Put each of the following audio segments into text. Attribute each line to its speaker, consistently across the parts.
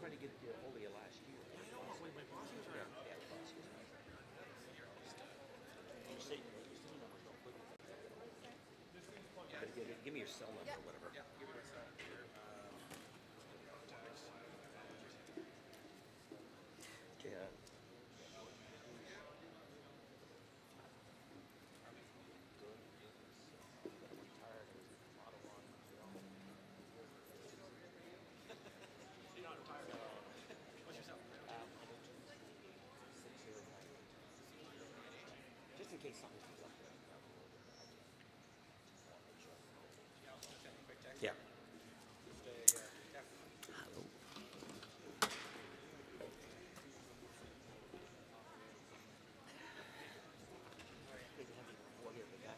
Speaker 1: trying to get hold of you last year.
Speaker 2: I know, my boss was around.
Speaker 1: Yeah, the boss was nice. You say your cell number real quick. Give me your cell number or whatever.
Speaker 2: Yeah, give it a second here.
Speaker 1: Yeah.
Speaker 2: You're not retired. What's your cell?
Speaker 1: Just in case something comes up. Yeah. Hello.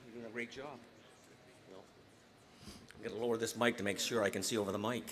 Speaker 1: You're doing a great job. I'm going to lower this mic to make sure I can see over the mic.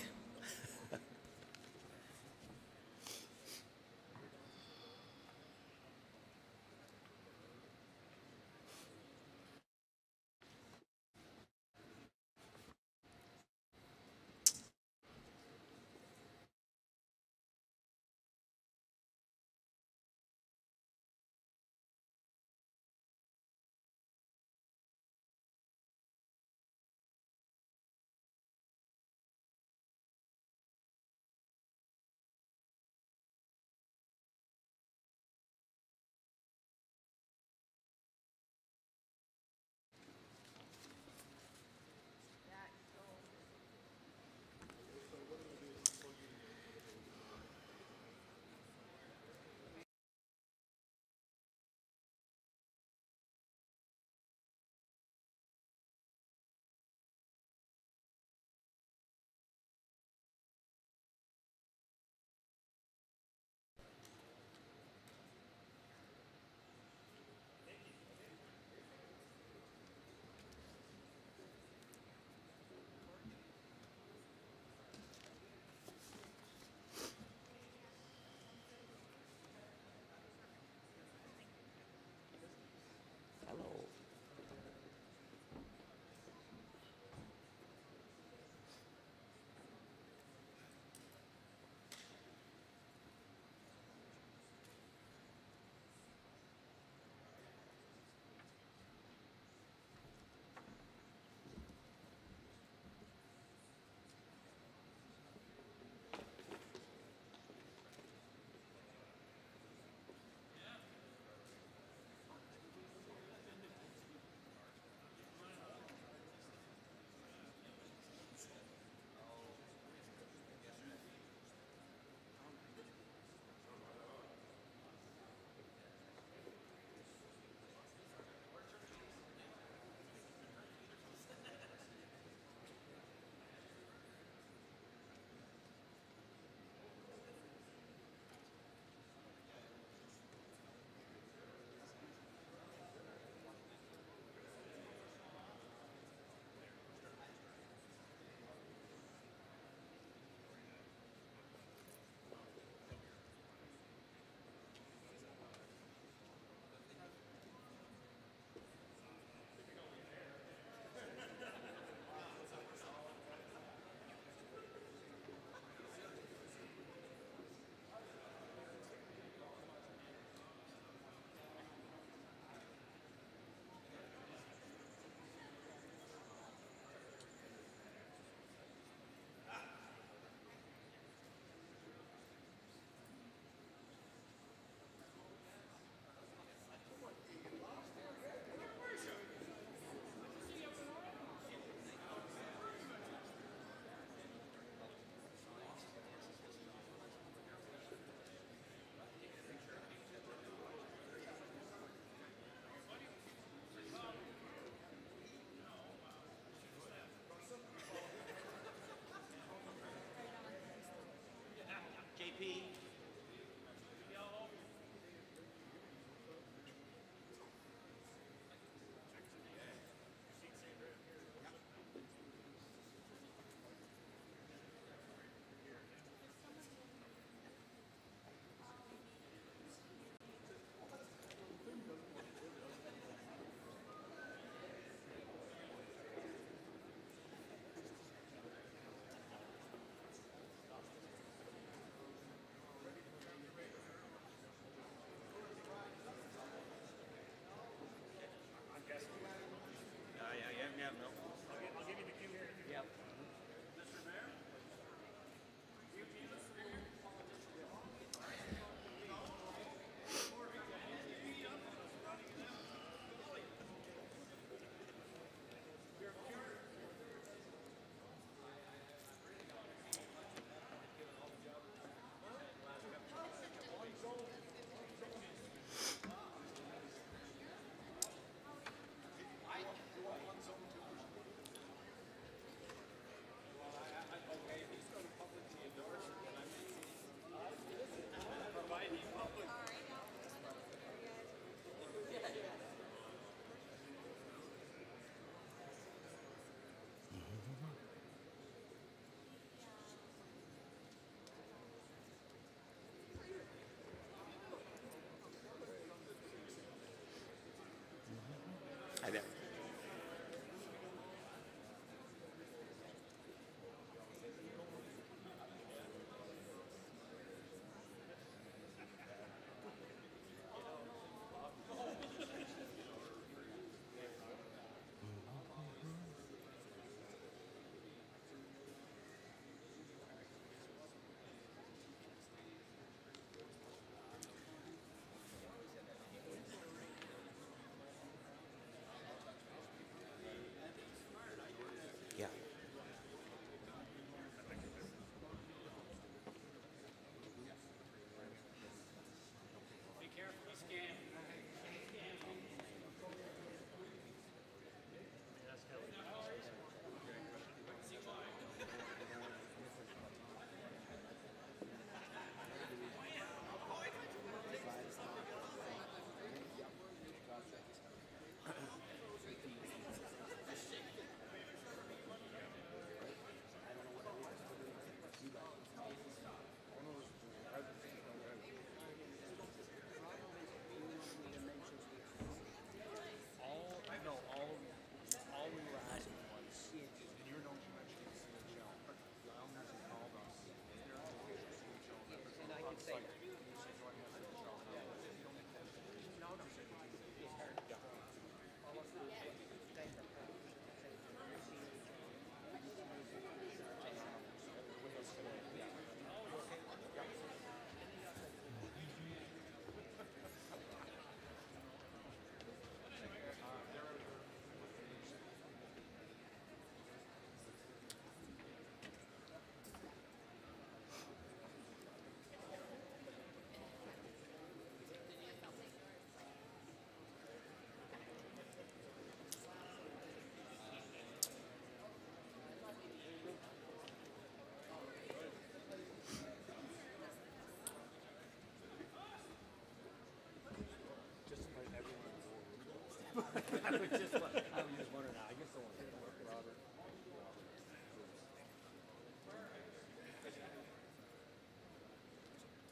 Speaker 1: just what I was just wondering. I guess the one didn't work, Robert.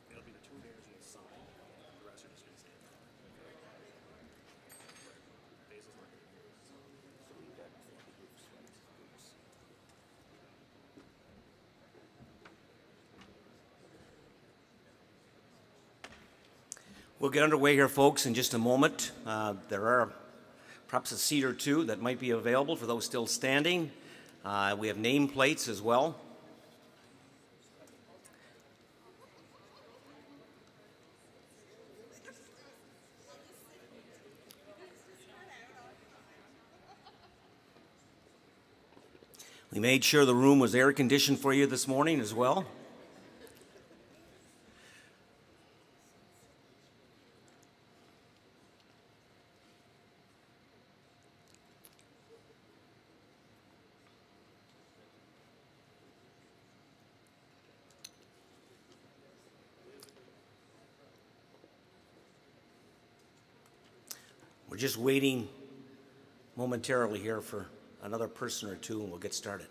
Speaker 2: It'll be the two bears and the sign. The rest are just going to stand up. Basil's not going to do it.
Speaker 1: So we got groups, groups. We'll get underway here, folks, in just a moment. There are perhaps a seat or two that might be available for those still standing. We have nameplates as well. We made sure the room was air conditioned for you this morning as well. We're just waiting momentarily here for another person or two, and we'll get started.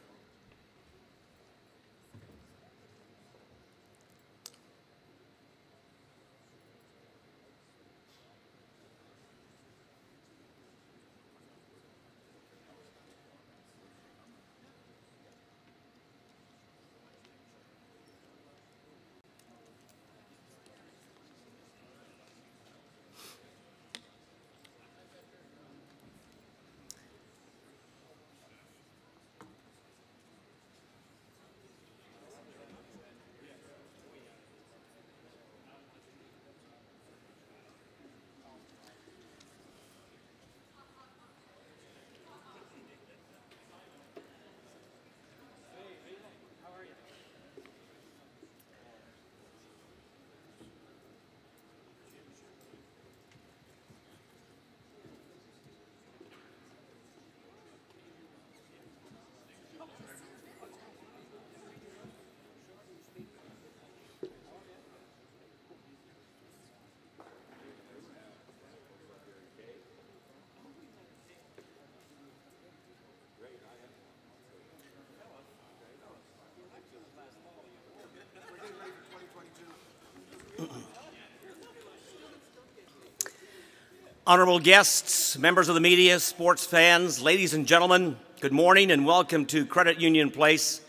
Speaker 1: Honorable guests, members of the media, sports fans, ladies and gentlemen, good morning and welcome to Credit Union Place,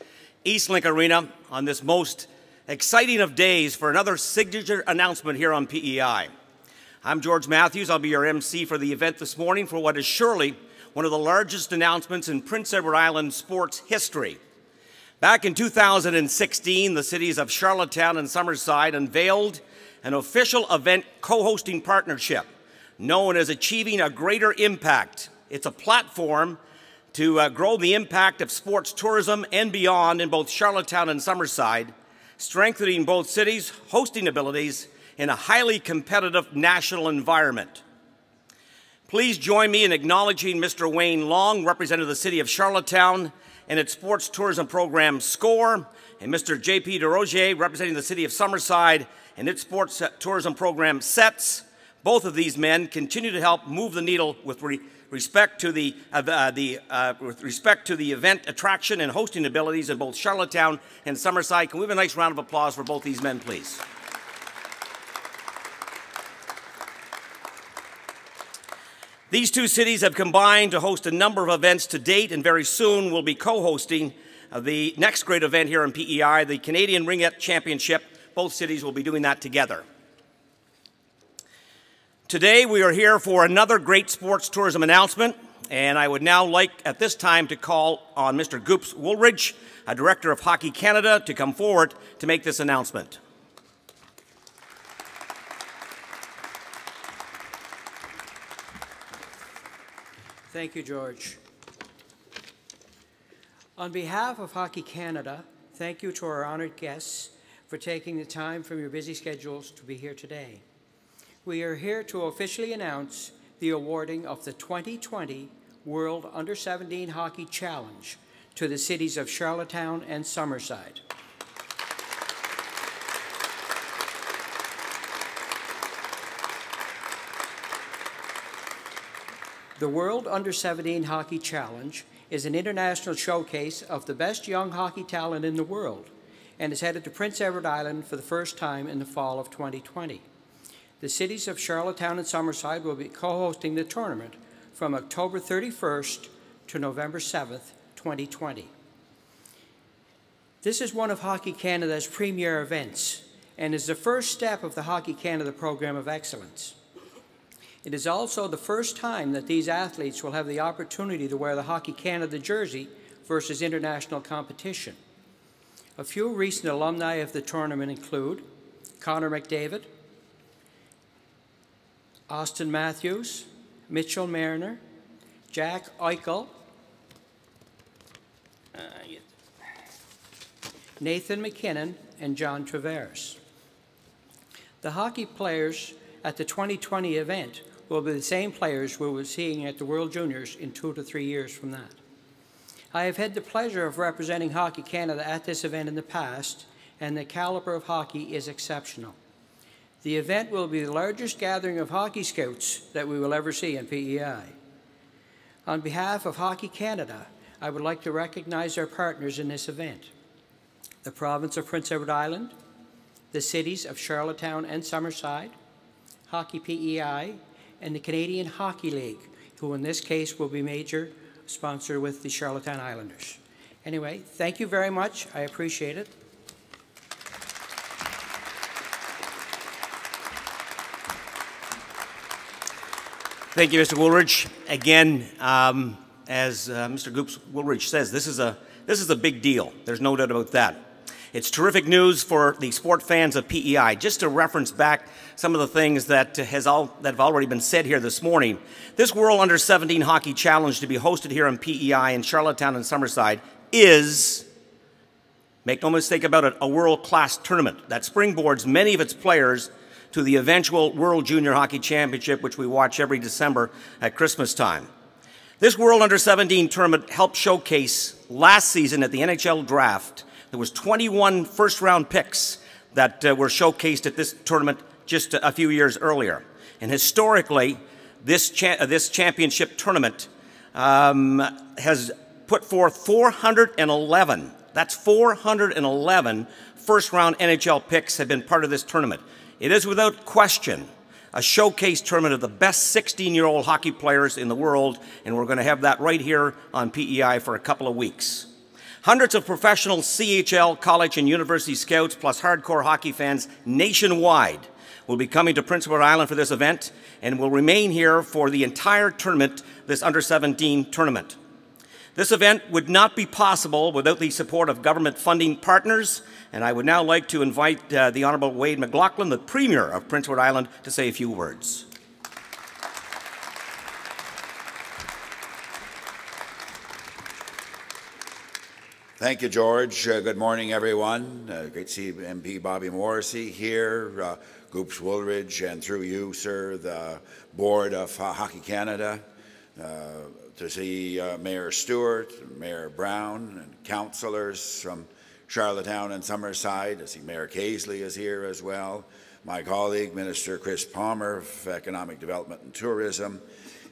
Speaker 1: Eastlink Arena on this most exciting of days for another signature announcement here on PEI. I'm George Matthews. I'll be your MC for the event this morning for what is surely one of the largest announcements in Prince Edward Island sports history. Back in 2016, the cities of Charlottetown and Summerside unveiled an official event co-hosting partnership known as Achieving a Greater Impact. It's a platform to grow the impact of sports tourism and beyond in both Charlottetown and Summerside, strengthening both cities' hosting abilities in a highly competitive national environment. Please join me in acknowledging Mr. Wayne Long, representative of the City of Charlottetown and its sports tourism program SCORE, and Mr. J.P. DeRozier, representing the City of Summerside and its sports tourism program SETS. Both of these men continue to help move the needle with respect to the event attraction and hosting abilities in both Charlottetown and Summerside. Can we have a nice round of applause for both these men, please? These two cities have combined to host a number of events to date, and very soon will be co-hosting the next great event here in PEI, the Canadian Ringette Championship. Both cities will be doing that together. Today, we are here for another great sports tourism announcement, and I would now like at this time to call on Mr. Goops Woolridge, a Director of Hockey Canada, to come forward to make this announcement.
Speaker 3: Thank you, George. On behalf of Hockey Canada, thank you to our honored guests for taking the time from your busy schedules to be here today. We are here to officially announce the awarding of the 2020 World U17 Hockey Challenge to the cities of Charlottetown and Summerside. The World U17 Hockey Challenge is an international showcase of the best young hockey talent in the world and is headed to Prince Edward Island for the first time in the fall of 2020. The cities of Charlottetown and Summerside will be co-hosting the tournament from October 31st to November 7th, 2020. This is one of Hockey Canada's premier events and is the first step of the Hockey Canada Program of Excellence. It is also the first time that these athletes will have the opportunity to wear the Hockey Canada jersey versus international competition. A few recent alumni of the tournament include Connor McDavid, Austin Matthews, Mitchell Marner, Jack Eichel, Nathan McKinnon, and John Tavares. The hockey players at the 2020 event will be the same players we will be seeing at the World Juniors in 2 to 3 years from that. I have had the pleasure of representing Hockey Canada at this event in the past, and the caliber of hockey is exceptional. The event will be the largest gathering of hockey scouts that we will ever see in PEI. On behalf of Hockey Canada, I would like to recognize our partners in this event: the province of Prince Edward Island, the cities of Charlottetown and Summerside, Hockey PEI, and the Canadian Hockey League, who in this case will be major sponsor with the Charlottetown Islanders. Anyway, thank you very much. I appreciate it.
Speaker 1: Thank you, Mr. Woolridge. Again, as Mr. Goops Woolridge says, this is a big deal. There's no doubt about that. It's terrific news for the sport fans of PEI. Just to reference back some of the things that have already been said here this morning, this World Under-17 Hockey Challenge to be hosted here in PEI in Charlottetown and Summerside is, make no mistake about it, a world-class tournament that springboards many of its players to the eventual World Junior Hockey Championship, which we watch every December at Christmas time. This World Under-17 tournament helped showcase last season at the NHL Draft. There was 21 first-round picks that were showcased at this tournament just a few years earlier. And historically, this championship tournament has put forth 411. That's 411 first-round NHL picks have been part of this tournament. It is without question a showcase tournament of the best 16-year-old hockey players in the world, and we're going to have that right here on PEI for a couple of weeks. Hundreds of professional CHL, college, and university scouts, plus hardcore hockey fans nationwide, will be coming to Prince Edward Island for this event and will remain here for the entire tournament, this Under-17 tournament. This event would not be possible without the support of government funding partners, and I would now like to invite the Honourable Wade McLaughlin, the Premier of Prince Edward Island, to say a few words.
Speaker 4: Thank you, George. Good morning, everyone. Great to see MP Bobby Morrissey here, Goops Woolridge, and through you, sir, the Board of Hockey Canada. To see Mayor Stewart, Mayor Brown, and councillors from Charlottetown and Summerside. I see Mayor Casely is here as well. My colleague, Minister Chris Palmer of Economic Development and Tourism,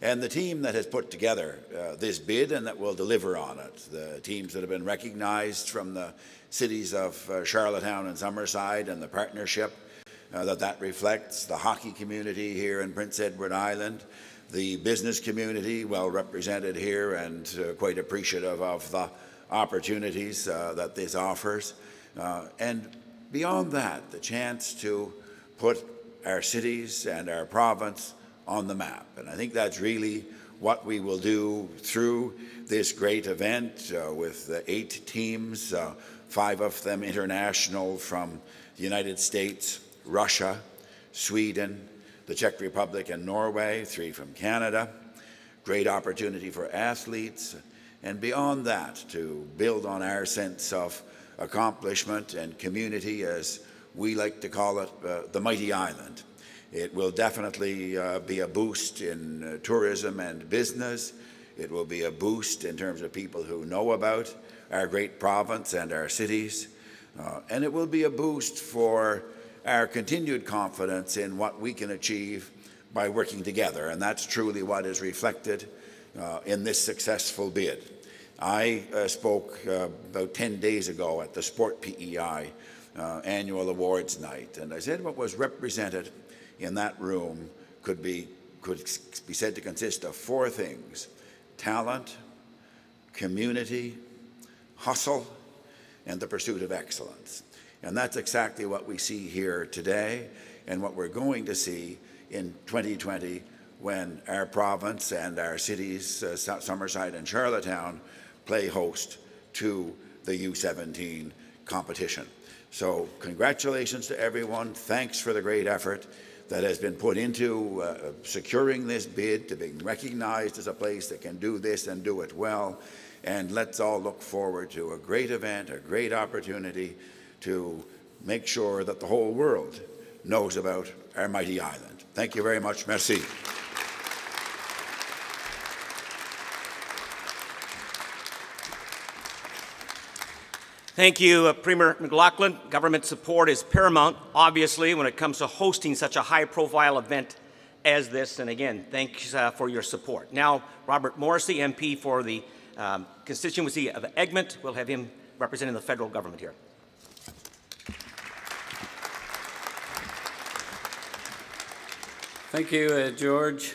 Speaker 4: and the team that has put together this bid and that will deliver on it. The teams that have been recognized from the cities of Charlottetown and Summerside, and the partnership that reflects, the hockey community here in Prince Edward Island, the business community well represented here and quite appreciative of the opportunities that this offers. And beyond that, the chance to put our cities and our province on the map. And I think that's really what we will do through this great event with 8 teams, 5 of them international from the United States, Russia, Sweden, the Czech Republic and Norway, 3 from Canada. Great opportunity for athletes, and beyond that, to build on our sense of accomplishment and community, as we like to call it, the mighty island. It will definitely be a boost in tourism and business. It will be a boost in terms of people who know about our great province and our cities. And it will be a boost for our continued confidence in what we can achieve by working together. And that's truly what is reflected in this successful bid. I spoke about 10 days ago at the Sport PEI annual awards night, and I said what was represented in that room could be said to consist of four things: talent, community, hustle, and the pursuit of excellence. And that's exactly what we see here today and what we're going to see in 2020 when our province and our cities, Summerside and Charlottetown, play host to the U17 competition. So congratulations to everyone. Thanks for the great effort that has been put into securing this bid, to being recognized as a place that can do this and do it well. And let's all look forward to a great event, a great opportunity to make sure that the whole world knows about our mighty island. Thank you very much. Merci.
Speaker 1: Thank you, Premier McLaughlin. Government support is paramount, obviously, when it comes to hosting such a high-profile event as this. And again, thanks for your support. Now, Robert Morrissey, MP for the constituency of Egmont. We'll have him representing the federal government here.
Speaker 5: Thank you, George.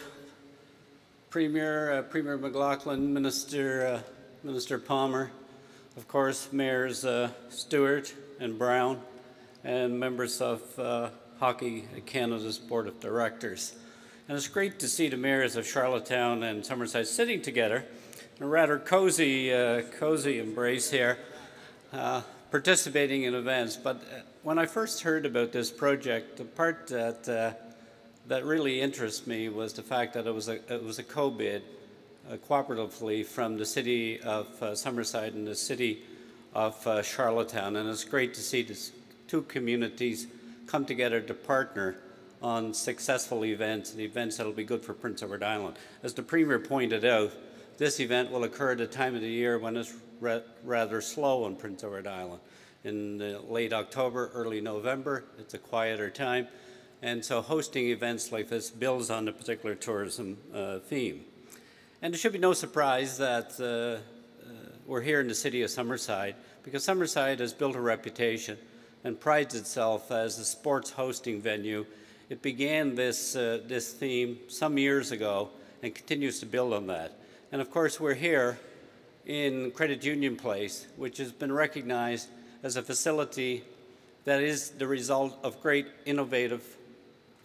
Speaker 5: Premier McLaughlin, Minister Palmer, of course, Mayors Stewart and Brown, and members of Hockey Canada's Board of Directors. And it's great to see the mayors of Charlottetown and Summerside sitting together in a rather cozy embrace here, participating in events. But when I first heard about this project, the part that really interests me was the fact that it was a co-bid cooperatively from the city of Summerside and the city of Charlottetown. And it's great to see these two communities come together to partner on successful events and events that will be good for Prince Edward Island. As the Premier pointed out, this event will occur at a time of the year when it's rather slow on Prince Edward Island. In late October, early November, it's a quieter time. And so hosting events like this builds on the particular tourism theme. And it should be no surprise that we're here in the city of Summerside, because Summerside has built a reputation and prides itself as a sports hosting venue. It began this theme some years ago and continues to build on that. And of course, we're here in Credit Union Place, which has been recognized as a facility that is the result of great innovative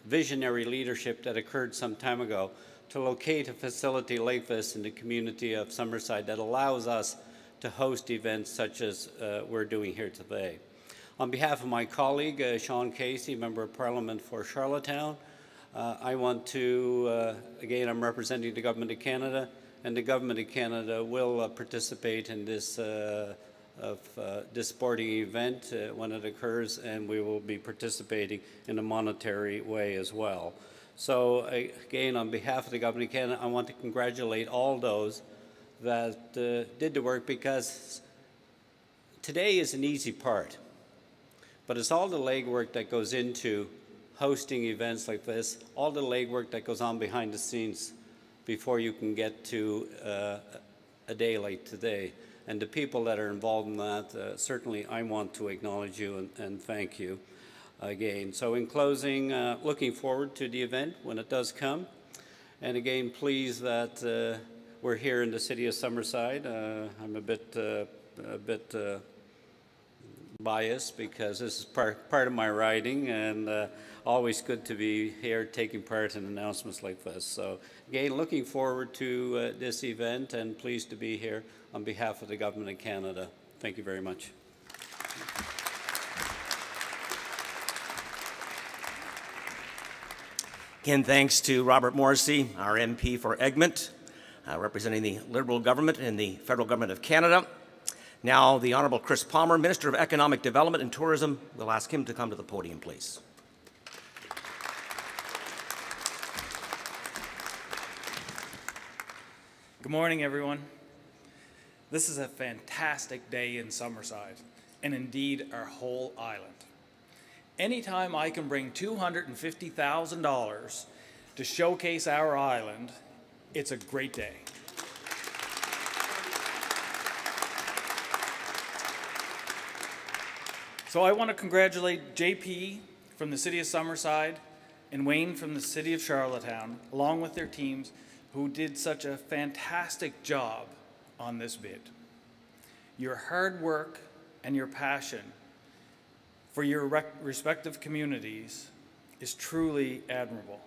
Speaker 5: visionary leadership that occurred some time ago to locate a facility like this in the community of Summerside that allows us to host events such as we're doing here today. On behalf of my colleague, Sean Casey, Member of Parliament for Charlottetown, I want to, again, I'm representing the Government of Canada, and the Government of Canada will participate in this this sporting event when it occurs, and we will be participating in a monetary way as well. So again, on behalf of the Government of Canada, I want to congratulate all those that did the work, because today is an easy part, but it's all the legwork that goes into hosting events like this, all the legwork that goes on behind the scenes before you can get to a day like today. And the people that are involved in that, certainly I want to acknowledge you and thank you again. So in closing, looking forward to the event when it does come. And again, pleased that we're here in the city of Summerside. I'm a bit biased because this is part of my riding, and always good to be here taking part in announcements like this. So again, looking forward to this event and pleased to be here on behalf of the Government of Canada. Thank you very much.
Speaker 1: Again, thanks to Robert Morrissey, our MP for Egmont, representing the Liberal government in the Federal Government of Canada. Now, the Honourable Chris Palmer, Minister of Economic Development and Tourism. We'll ask him to come to the podium, please.
Speaker 2: Good morning, everyone. This is a fantastic day in Summerside, and indeed our whole island. Anytime I can bring $250,000 to showcase our island, it's a great day. So I want to congratulate JP from the City of Summerside and Wayne from the City of Charlottetown, along with their teams, who did such a fantastic job on this bid. Your hard work and your passion for your respective communities is truly admirable.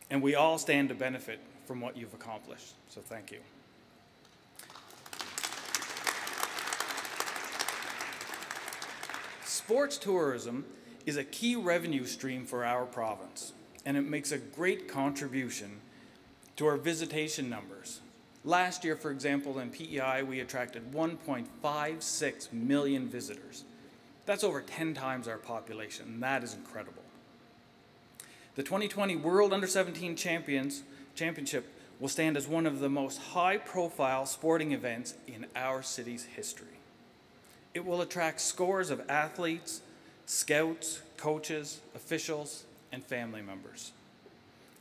Speaker 2: And we all stand to benefit from what you've accomplished. So thank you. Sports tourism is a key revenue stream for our province, and it makes a great contribution to our visitation numbers. Last year, for example, in PEI, we attracted 1.56 million visitors. That's over 10 times our population, and that is incredible. The 2020 World U17 Championship will stand as one of the most high-profile sporting events in our city's history. It will attract scores of athletes, scouts, coaches, officials, and family members.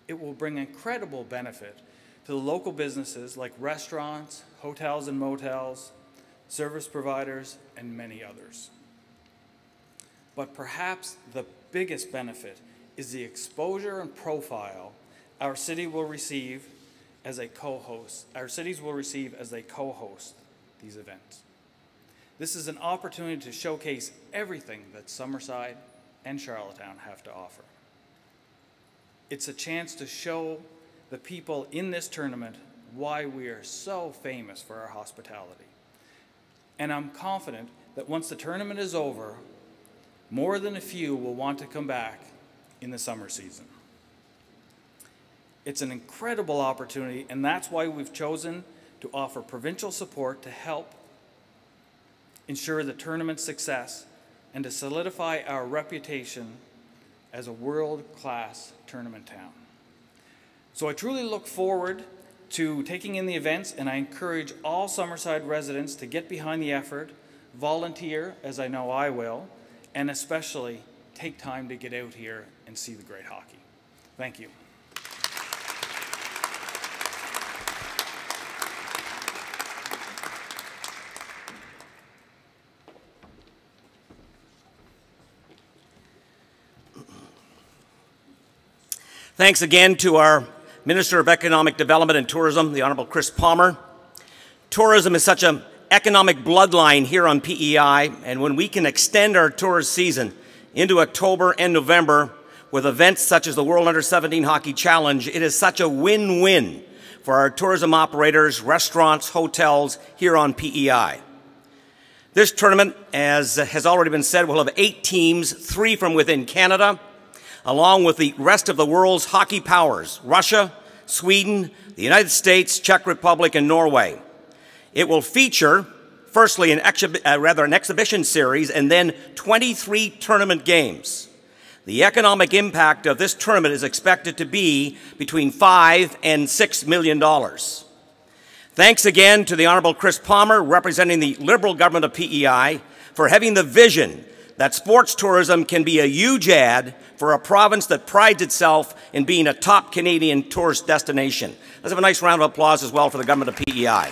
Speaker 2: It will bring incredible benefit to the local businesses like restaurants, hotels and motels, service providers, and many others. But perhaps the biggest benefit is the exposure and profile our city will receive as a co-host. Our cities will receive as they co-host these events. This is an opportunity to showcase everything that Summerside and Charlottetown have to offer. It's a chance to show the people in this tournament why we are so famous for our hospitality. And I'm confident that once the tournament is over, more than a few will want to come back in the summer season. It's an incredible opportunity, and that's why we've chosen to offer provincial support to help ensure the tournament's success and to solidify our reputation as a world-class tournament town. So I truly look forward to taking in the events, and I encourage all Summerside residents to get behind the effort, volunteer, as I know I will, and especially take time to get out here and see the great hockey. Thank you.
Speaker 1: Thanks again to our Minister of Economic Development and Tourism, the Honourable Chris Palmer. Tourism is such an economic bloodline here on PEI, and when we can extend our tourist season into October and November with events such as the World U17 Hockey Challenge, it is such a win-win for our tourism operators, restaurants, hotels here on PEI. This tournament, as has already been said, will have 8 teams, 3 from within Canada, along with the rest of the world's hockey powers, Russia, Sweden, the United States, Czech Republic, and Norway. It will feature, firstly, an exhibition series and then 23 tournament games. The economic impact of this tournament is expected to be between $5 and $6 million. Thanks again to the Honourable Chris Palmer, representing the Liberal government of PEI, for having the vision that sports tourism can be a huge add for a province that prides itself in being a top Canadian tourist destination. Let's have a nice round of applause as well for the government of PEI.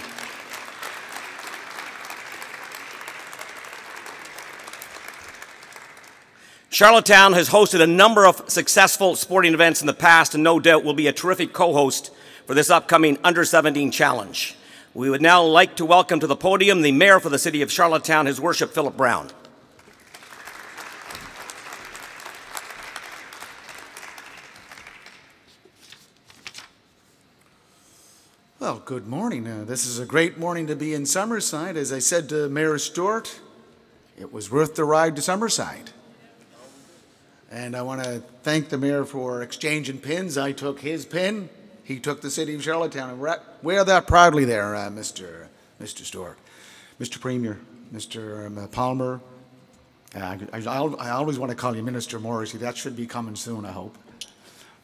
Speaker 1: Charlottetown has hosted a number of successful sporting events in the past and no doubt will be a terrific co-host for this upcoming Under-17 Challenge. We would now like to welcome to the podium the Mayor for the City of Charlottetown, His Worship Philip Brown.
Speaker 6: Well, good morning. This is a great morning to be in Summerside. As I said to Mayor Stewart, it was worth the ride to Summerside. And I want to thank the Mayor for exchanging pins. I took his pin, he took the City of Charlottetown, and wear that proudly there, Mr. Stewart. Mr. Premier, Mr. Palmer, I always want to call you Minister Morrissey. That should be coming soon, I hope.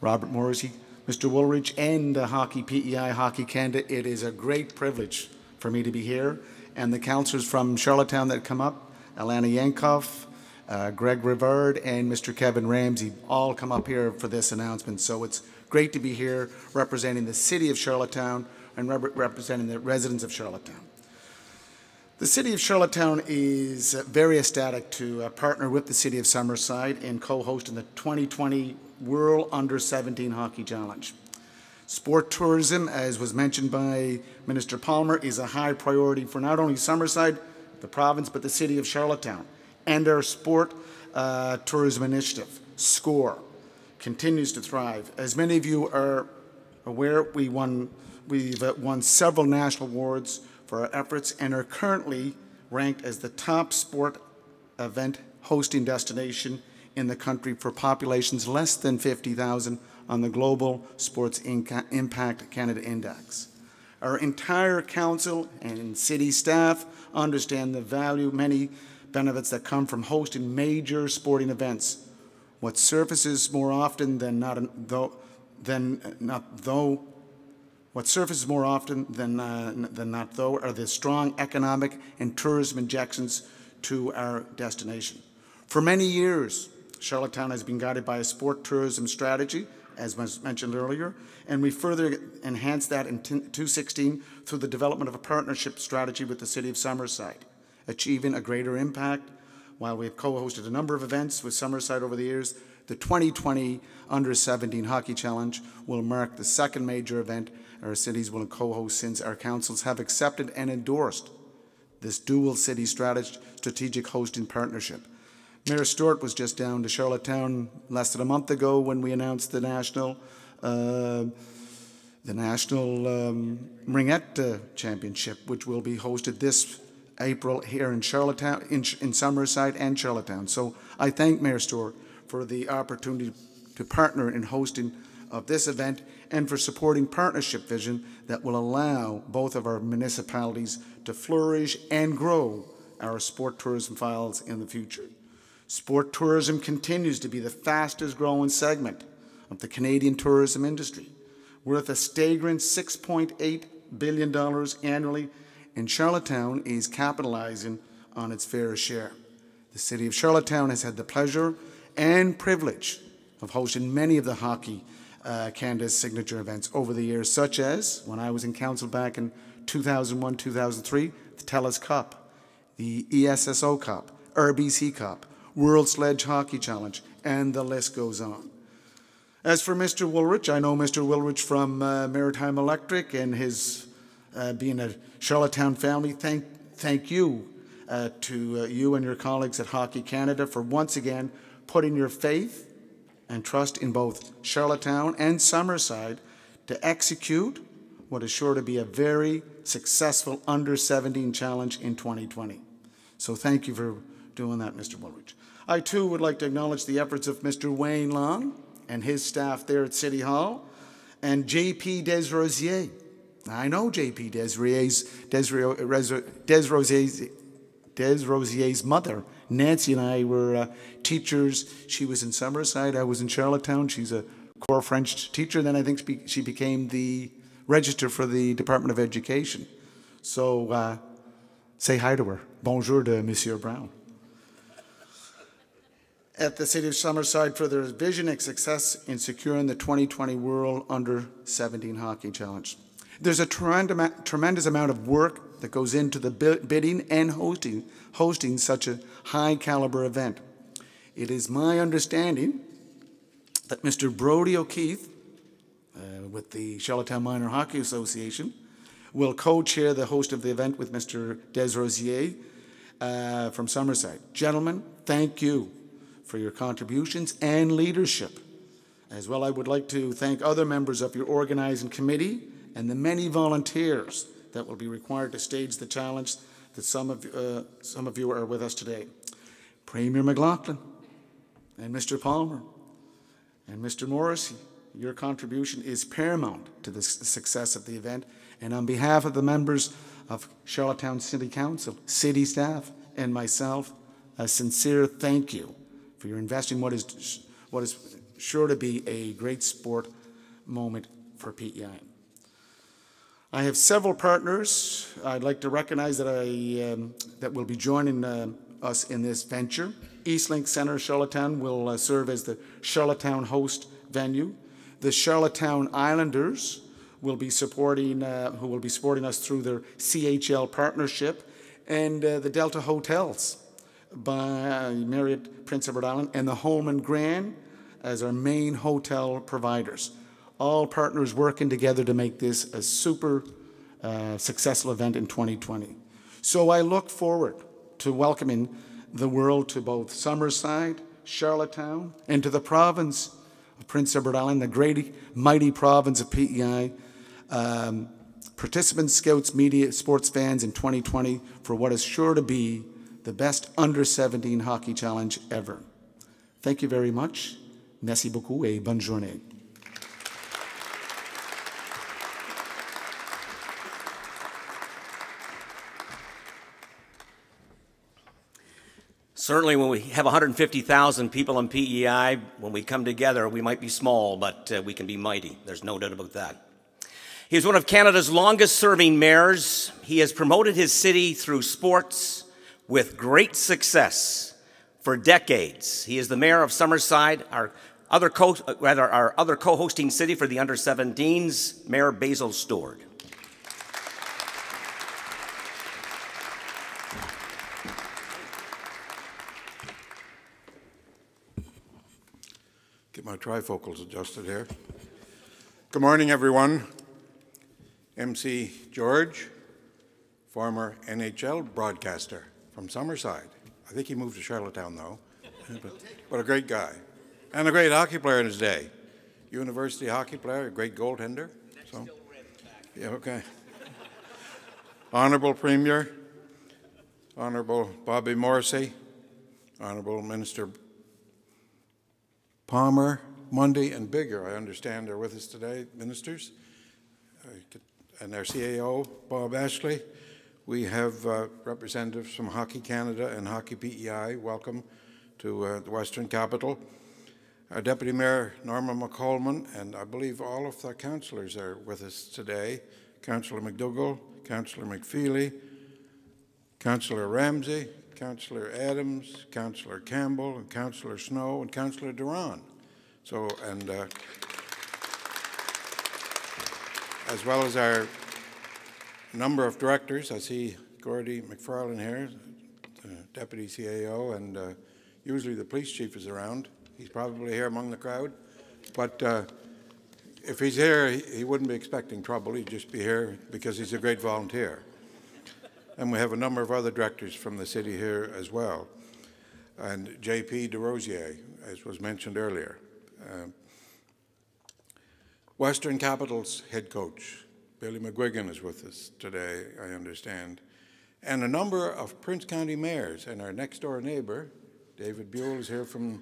Speaker 6: Robert Morrissey, Mr. Woolridge, and PEI Hockey Canada, it is a great privilege for me to be here. And the councillors from Charlottetown that come up, Alana Yankoff, Greg Rivard, and Mr. Kevin Ramsey, all come up here for this announcement. So it's great to be here representing the City of Charlottetown and representing the residents of Charlottetown. The City of Charlottetown is very ecstatic to partner with the City of Summerside in co-hosting the 2020 World U17 Hockey Challenge. Sport tourism, as was mentioned by Minister Palmer, is a high priority for not only Summerside, the province, but the City of Charlottetown. And our sport tourism initiative, SCORE, continues to thrive. As many of you are aware, we've won several national awards for our efforts and are currently ranked as the top sport event hosting destination in the country for populations less than 50,000 on the Global Sports Impact Canada Index. Our entire council and city staff understand the value, many benefits that come from hosting major sporting events. What surfaces more often than not are the strong economic and tourism injections to our destination. For many years, Charlottetown has been guided by a sport tourism strategy, as was mentioned earlier, and we further enhanced that in 2016 through the development of a partnership strategy with the City of Summerside, achieving a greater impact. While we have co-hosted a number of events with Summerside over the years, the 2020 Under-17 Hockey Challenge will mark the second major event our cities will co-host since our councils have accepted and endorsed this dual city strategic hosting partnership. Mayor Stewart was just down to Charlottetown less than a month ago when we announced the national Ringette Championship, which will be hosted this April here in Charlottetown, in Summerside and Charlottetown. So I thank Mayor Stewart for the opportunity to partner in hosting of this event and for supporting partnership vision that will allow both of our municipalities to flourish and grow our sport tourism files in the future. Sport tourism continues to be the fastest growing segment of the Canadian tourism industry, worth a staggering $6.8 billion annually, and Charlottetown is capitalizing on its fair share. The City of Charlottetown has had the pleasure and privilege of hosting many of the Hockey Canada's signature events over the years, such as, when I was in council back in 2001-2003, the TELUS Cup, the ESSO Cup, RBC Cup, World Sledge Hockey Challenge, and the list goes on. As for Mr. Woolrich, I know Mr. Woolrich from Maritime Electric and his being a Charlottetown family. Thank you to you and your colleagues at Hockey Canada for once again putting your faith and trust in both Charlottetown and Summerside to execute what is sure to be a very successful Under-17 challenge in 2020. So thank you for doing that, Mr. Woolrich. I too would like to acknowledge the efforts of Mr. Wayne Long and his staff there at City Hall, and J.P. Desrosiers. I know J.P. Desrosiers' mother. Nancy and I were teachers. She was in Summerside. I was in Charlottetown. She's a core French teacher. Then I think she became the register for the Department of Education. So say hi to her. Bonjour to Monsieur Brown. At the City of Summerside for their vision and success in securing the 2020 World Under-17 Hockey Challenge. There's a tremendous amount of work that goes into the bidding and hosting such a high-caliber event. It is my understanding that Mr. Brodie O'Keefe, with the Charlottetown Minor Hockey Association, will co-chair the host of the event with Mr. Desrosiers from Summerside. Gentlemen, thank you for your contributions and leadership. As well, I would like to thank other members of your organizing committee and the many volunteers that will be required to stage the challenge that some of you are with us today. Premier McLaughlin and Mr. Palmer and Mr. Morrissey, your contribution is paramount to the success of the event, and on behalf of the members of Charlottetown City Council, city staff, and myself, a sincere thank you for your investing what is sure to be a great sport moment for PEI. I have several partners I'd like to recognize that will be joining us in this venture. Eastlink Centre Charlottetown will serve as the Charlottetown host venue. The Charlottetown Islanders will be supporting, who will be supporting us through their CHL partnership. and the Delta Hotels by Marriott Prince Edward Island, and the Holman Grand as our main hotel providers. All partners working together to make this a super successful event in 2020. So I look forward to welcoming the world to both Summerside, Charlottetown, and to the province of Prince Edward Island, the great, mighty province of PEI, participants, scouts, media, sports fans in 2020 for what is sure to be the best under-17 hockey challenge ever. Thank you very much. Merci beaucoup et bonne journée.
Speaker 1: Certainly when we have 150,000 people in PEI, when we come together, we might be small, but we can be mighty. There's no doubt about that. He is one of Canada's longest-serving mayors. He has promoted his city through sports with great success for decades. He is the mayor of Summerside, our other co-hosting city for the under-17s, Mayor Basil Stewart.
Speaker 7: Get my trifocals adjusted here. Good morning, everyone. MC George, former NHL broadcaster from Summerside. I think he moved to Charlottetown, though. But a great guy. And a great hockey player in his day. University hockey player, a great goaltender. So, yeah, okay. Honorable Premier, Honorable Bobby Morrissey, Honorable Minister Palmer, Mundy, and Bigger, I understand, are with us today, ministers. And our CAO, Bob Ashley. We have representatives from Hockey Canada and Hockey PEI. Welcome to the Western Capital. Our Deputy Mayor, Norma McColman, and I believe all of the councillors are with us today. Councillor McDougall, Councillor McFeely, Councillor Ramsey, Councillor Adams, Councillor Campbell, and Councillor Snow, and Councillor Duran. So, and as well as our number of directors. I see Gordy McFarlane here, Deputy CAO, and usually the police chief is around. He's probably here among the crowd. But if he's here, he wouldn't be expecting trouble. He'd just be here because he's a great volunteer. And we have a number of other directors from the city here as well. And JP DeRosier, as was mentioned earlier. Western Capital's head coach, Billy McGuigan, is with us today, I understand. And a number of Prince County mayors, and our next door neighbor, David Buell, is here from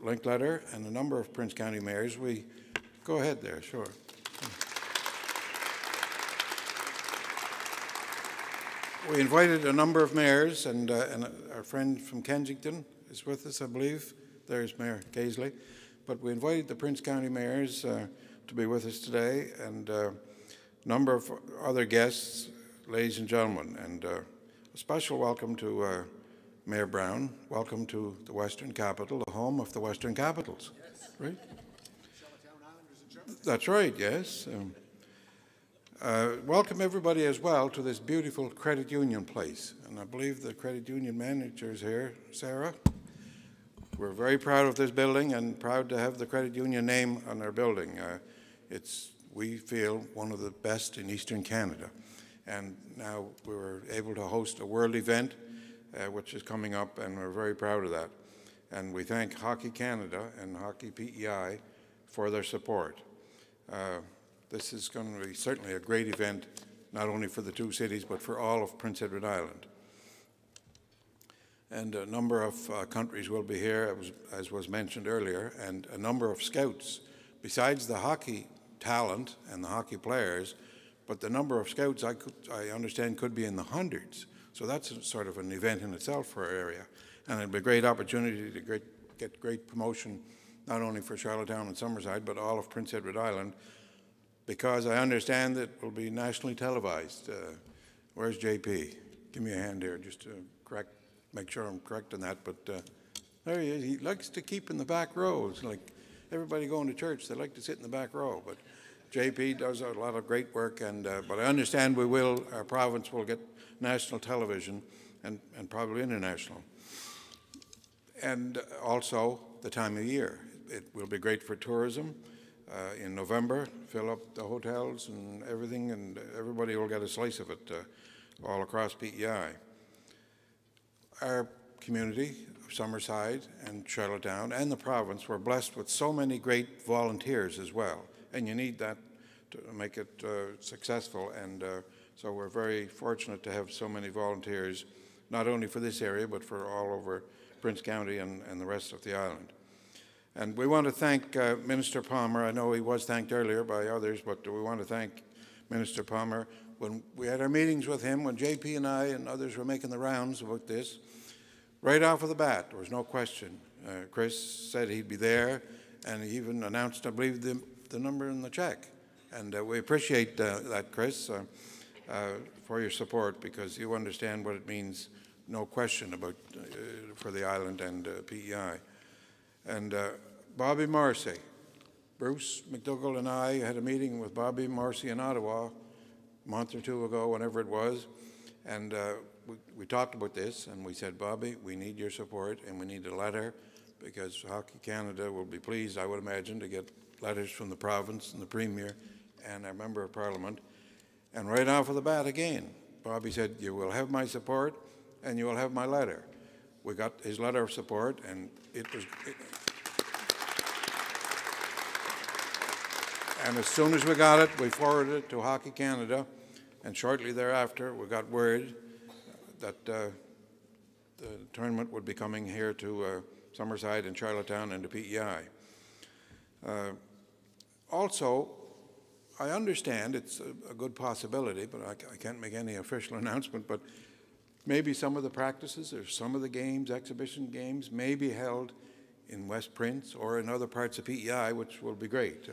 Speaker 7: Linkletter, and a number of Prince County mayors. We go ahead there, sure. We invited a number of mayors, and our friend from Kensington is with us, I believe. There's Mayor Gaisley. But we invited the Prince County mayors to be with us today, and a number of other guests, ladies and gentlemen. And a special welcome to Mayor Brown. Welcome to the Western Capital, the home of the Western Capitals. Yes. Right?
Speaker 6: Charlottetown Islanders in Germany.
Speaker 7: That's right, yes. Welcome everybody as well to this beautiful credit union place. And I believe the credit union manager is here, Sarah. We're very proud of this building and proud to have the credit union name on our building. It's, we feel, one of the best in Eastern Canada. And now we were able to host a world event, which is coming up, and we're very proud of that. And we thank Hockey Canada and Hockey PEI for their support. This is going to be certainly a great event, not only for the two cities, but for all of Prince Edward Island. And a number of countries will be here, as was mentioned earlier, and a number of scouts. Besides the hockey talent and the hockey players, but the number of scouts I understand could be in the hundreds. So that's sort of an event in itself for our area. And it'll be a great opportunity to get great promotion, not only for Charlottetown and Summerside, but all of Prince Edward Island, because I understand that it will be nationally televised. Where's JP? Give me a hand here just to make sure I'm correct on that. But there he is. He likes to keep in the back row. It's like everybody going to church, they like to sit in the back row. But JP does a lot of great work, and but I understand our province will get national television and probably international. And also the time of year. It will be great for tourism. In November, fill up the hotels and everything, and everybody will get a slice of it all across PEI. Our community of Summerside and Charlottetown and the province were blessed with so many great volunteers as well, and you need that to make it successful, and so we're very fortunate to have so many volunteers, not only for this area but for all over Prince County and the rest of the island. And we want to thank Minister Palmer. I know he was thanked earlier by others, but we want to thank Minister Palmer. When we had our meetings with him, when JP and I and others were making the rounds about this, right off of the bat, there was no question. Chris said he'd be there, and he even announced, I believe, the number in the check. And we appreciate that, Chris, for your support, because you understand what it means, no question, about for the island and PEI. And Bobby Morrissey, Bruce McDougall and I had a meeting with Bobby Morrissey in Ottawa a month or two ago, whenever it was, and we talked about this, and we said, Bobby, we need your support, and we need a letter, because Hockey Canada will be pleased, I would imagine, to get letters from the province and the Premier and our Member of Parliament. And right off of the bat again, Bobby said, you will have my support, and you will have my letter. We got his letter of support, and and as soon as we got it, we forwarded it to Hockey Canada, and shortly thereafter, we got word that the tournament would be coming here to Summerside and Charlottetown and to PEI. Also, I understand it's a good possibility, but I can't make any official announcement, but maybe some of the practices or some of the games, exhibition games, may be held in West Prince or in other parts of PEI, which will be great.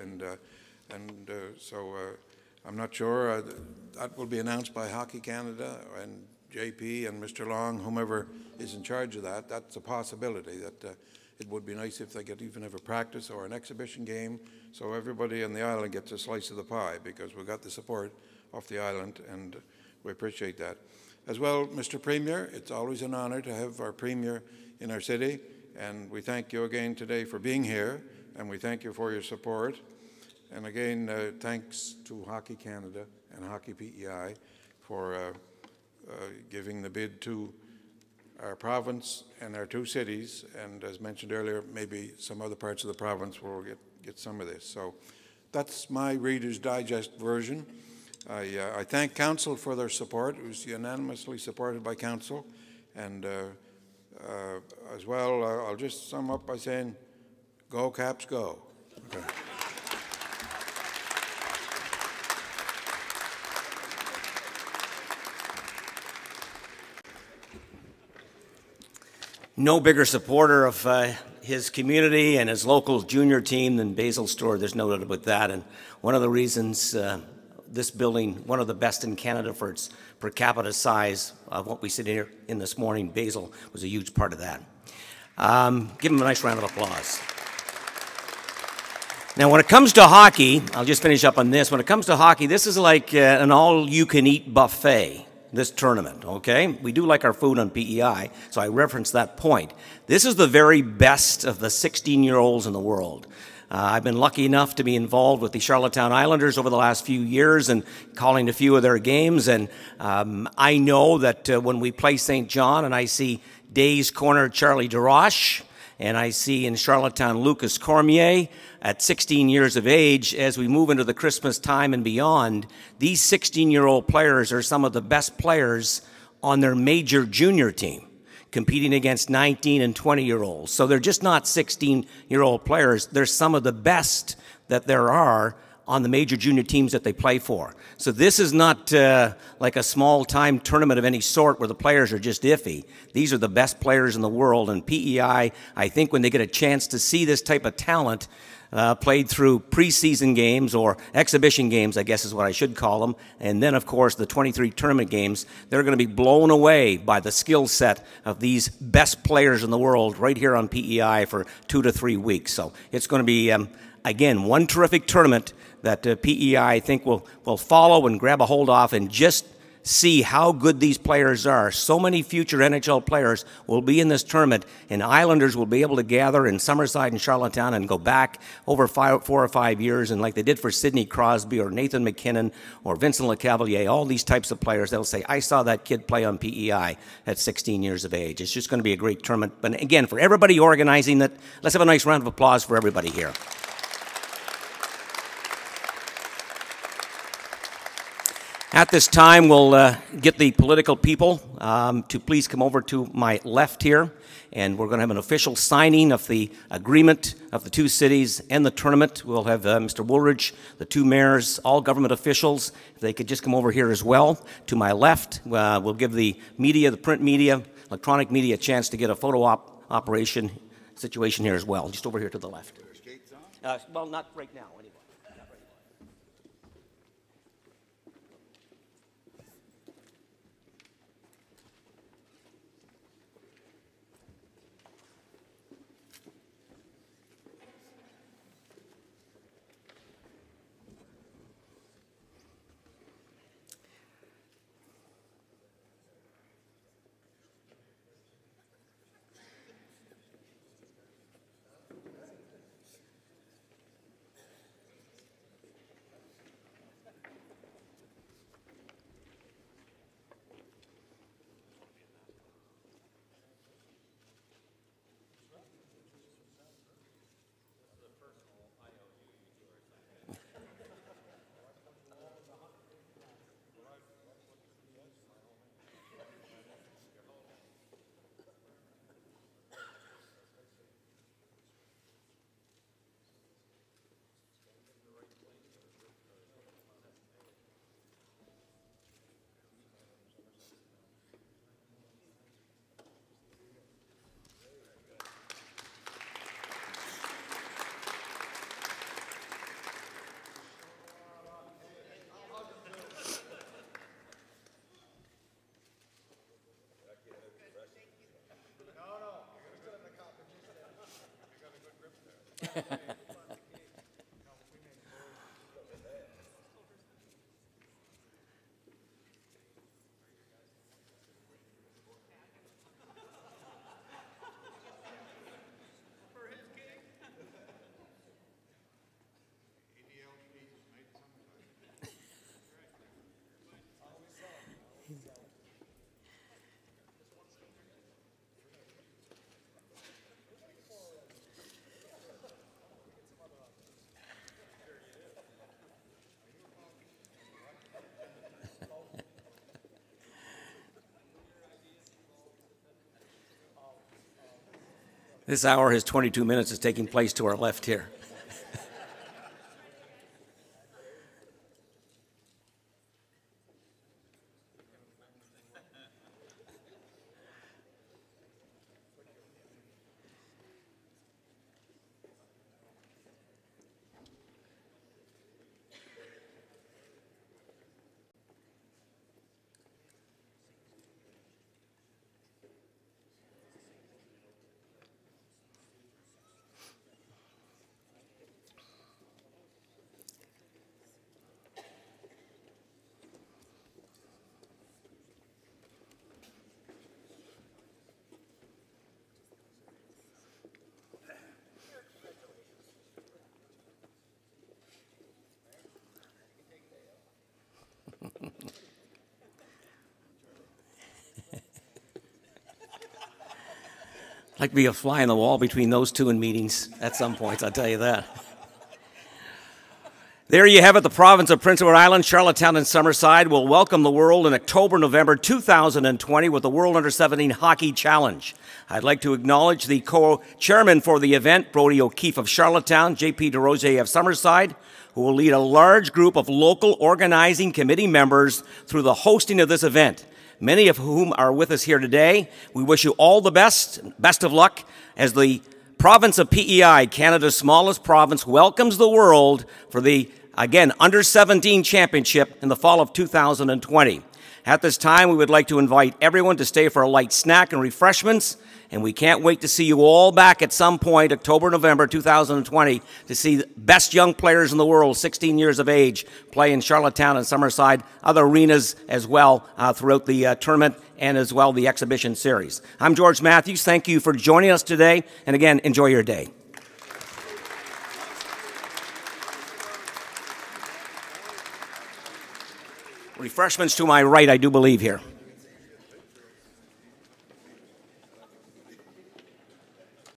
Speaker 7: So I'm not sure. That will be announced by Hockey Canada and JP and Mr. Long, whomever is in charge of that. That's a possibility that it would be nice if they could even have a practice or an exhibition game, so everybody on the island gets a slice of the pie, because we've got the support of the island, and we appreciate that. As well, Mr. Premier, it's always an honor to have our Premier in our city, and we thank you again today for being here, and we thank you for your support. And again, thanks to Hockey Canada and Hockey PEI for giving the bid to our province and our two cities, and as mentioned earlier, maybe some other parts of the province will get some of this. So that's my Reader's Digest version. I thank Council for their support. It was unanimously supported by Council. And as well, I'll just sum up by saying, go Caps, go. Okay.
Speaker 1: No bigger supporter of his community and his local junior team than Basil Stewart. There's no doubt about that. And one of the reasons this building, one of the best in Canada for its per capita size of what we sit here in this morning, Basil was a huge part of that. Give him a nice round of applause. Now, when it comes to hockey, I'll just finish up on this. When it comes to hockey, this is like an all-you-can-eat buffet. This tournament, okay? We do like our food on PEI, so I referenced that point. This is the very best of the 16-year-olds in the world. I've been lucky enough to be involved with the Charlottetown Islanders over the last few years and calling a few of their games, and I know that when we play St. John and I see Days Corner Charlie DeRoche, and I see in Charlottetown Lucas Cormier at 16 years of age, as we move into the Christmas time and beyond, these 16-year-old players are some of the best players on their major junior team, competing against 19 and 20-year-olds. So they're just not 16-year-old players. They're some of the best that there are on the major junior teams that they play for. So this is not like a small-time tournament of any sort where the players are just iffy. These are the best players in the world, and PEI, I think when they get a chance to see this type of talent played through preseason games or exhibition games, I guess is what I should call them, and then, of course, the 23 tournament games, they're going to be blown away by the skill set of these best players in the world right here on PEI for 2 to 3 weeks. So it's going to be, again, one terrific tournament that PEI, I think, will follow and grab a hold of and just see how good these players are. So many future NHL players will be in this tournament, and Islanders will be able to gather in Summerside and Charlottetown and go back over 4 or 5 years, and like they did for Sidney Crosby or Nathan McKinnon or Vincent LeCavalier, all these types of players, they'll say, I saw that kid play on PEI at 16 years of age. It's just going to be a great tournament. But again, for everybody organizing it, let's have a nice round of applause for everybody here. At this time, we'll get the political people to please come over to my left here, and we're going to have an official signing of the agreement of the two cities and the tournament. We'll have Mr. Woolridge, the two mayors, all government officials. If they could just come over here as well. To my left, we'll give the media, the print media, electronic media, a chance to get a photo operation situation here as well. Just over here to the left. Well, not right now, anyway. This hour has 22 minutes is taking place to our left here. Like to be a fly on the wall between those two in meetings at some points, I'll tell you that. There you have it, the province of Prince Edward Island, Charlottetown and Summerside will welcome the world in October, November 2020 with the World U17 Hockey Challenge. I'd like to acknowledge the co-chairman for the event, Brody O'Keefe of Charlottetown, J.P. DeRosier of Summerside, who will lead a large group of local organizing committee members through the hosting of this event, many of whom are with us here today. We wish you all the best of luck as the province of PEI, Canada's smallest province, welcomes the world for the, again, Under-17 Championship in the fall of 2020. At this time, we would like to invite everyone to stay for a light snack and refreshments, and we can't wait to see you all back at some point, October, November 2020, to see the best young players in the world, 16 years of age, play in Charlottetown and Summerside, other arenas as well throughout the tournament and as well the exhibition series. I'm George Matthews. Thank you for joining us today, and again, enjoy your day. Refreshments to my right, I do believe, here.